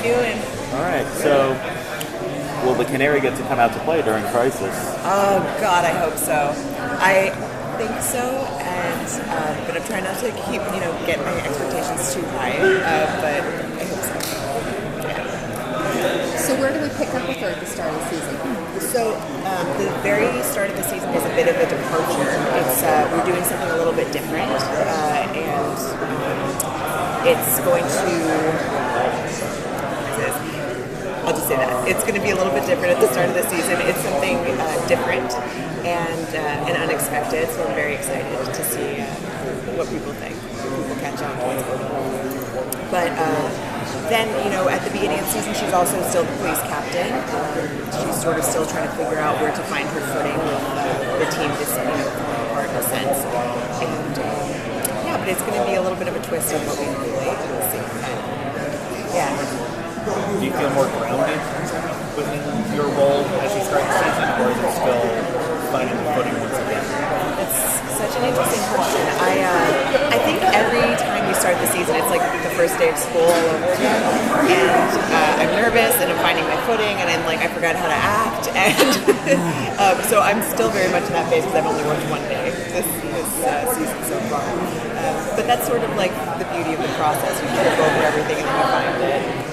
doing? All right, so will the Canary get to come out to play during Crisis? Oh, God, I hope so. I think so, and but I'm trying not to keep, get my expectations too high, but I hope so. Yeah. So where do we pick up with her at the start of the season? So the very start of the season is a bit of a departure. It's we're doing something a little bit different, and it's going to. I'll just say that it's going to be a little bit different at the start of the season. It's something different and unexpected. So I'm very excited to see what people think. People catch on to what's going on. But then, at the beginning of the season, she's also still the police captain. She's sort of still trying to figure out where to find her footing with the team that's falling apart in a sense. And but it's going to be a little bit of a twist on what we normally see. Yeah. Do you feel more grounded within your role as you start the season, or is it still finding the footing once again? That's such an interesting question. I think every time we start the season, it's like the first day of school all over again, and I'm nervous and I'm finding my footing, and I'm like, I forgot how to act, and so I'm still very much in that phase because I've only worked one day this season so far. But that's sort of like the beauty of the process. You trip over everything and then you find it.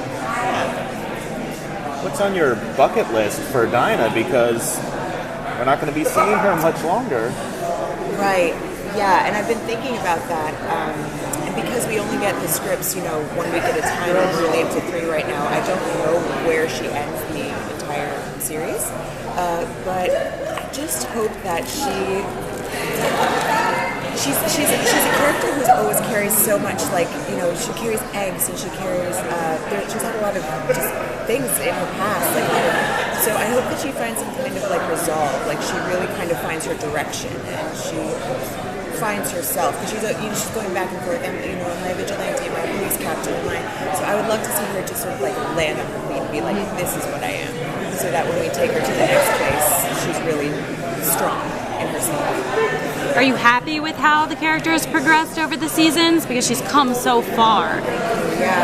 What's on your bucket list for Dinah? Because we're not going to be seeing her much longer. Right. Yeah, and I've been thinking about that. And because we only get the scripts, 1 week at a time, and we're only up to 3 right now, I don't know where she ends the entire series. But I just hope that she's a character who always carries so much, she carries eggs and she carries she's had a lot of just things in her past, so I hope that she finds some kind of resolve, she really kind of finds her direction and she finds herself, because she's going back and forth, and am I a vigilante, am I a police captain, so I would love to see her just sort of land on her feet and be like, this is what I am, so that when we take her to the next place, she's really strong in herself. Are you happy with how the character has progressed over the seasons? Because she's come so far. Yeah,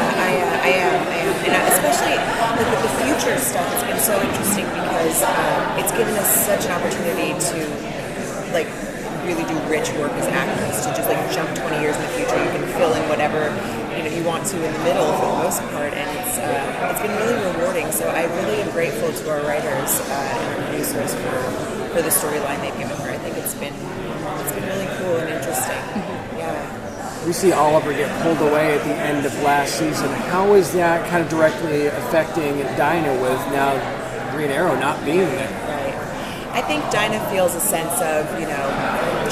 I am. And especially with the future stuff, it's been so interesting because it's given us such an opportunity to really do rich work as actors, to just jump 20 years in the future. You can fill in whatever you want to in the middle for the most part, and it's been really rewarding. So I really am grateful to our writers and our producers for the storyline they've given her. I think it's been really cool and interesting. Yeah. We see Oliver get pulled away at the end of last season. How is that kind of directly affecting Dinah with now Green Arrow not being there? Right. I think Dinah feels a sense of,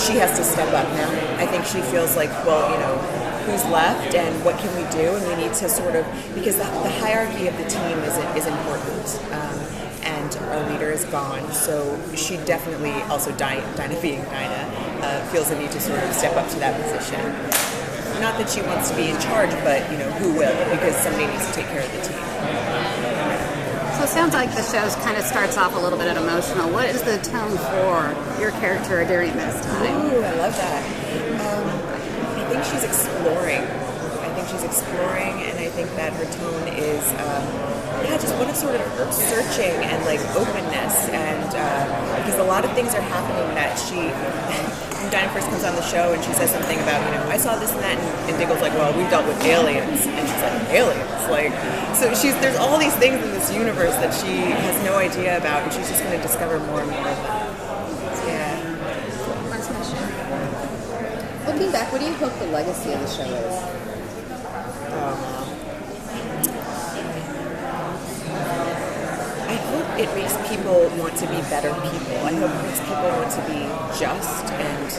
she has to step up now. I think she feels like, who's left and what can we do? And we need to sort of, because the hierarchy of the team is important. And our leader is gone, so she definitely, also Dinah being Dinah, feels the need to sort of step up to that position. Not that she wants to be in charge, but who will, because somebody needs to take care of the team. So it sounds like the show kind of starts off a little bit emotional. What is the tone for your character during this time? Ooh, I love that. I think she's exploring. And I think that her tone is, just one of sort of searching and openness, and because a lot of things are happening that when Dinah first comes on the show and she says something about, I saw this and that, and Diggle's like, well, we've dealt with aliens, and she's like, aliens? So there's all these things in this universe that she has no idea about, and she's just going to discover more and more of them. Yeah. Last question. Looking back, what do you hope the legacy of the show is? I hope it makes people want to be better people. I hope it makes people want to be just and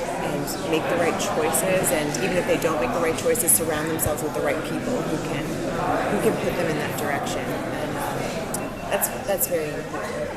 make the right choices, and even if they don't make the right choices, surround themselves with the right people who can put them in that direction. And that's very important.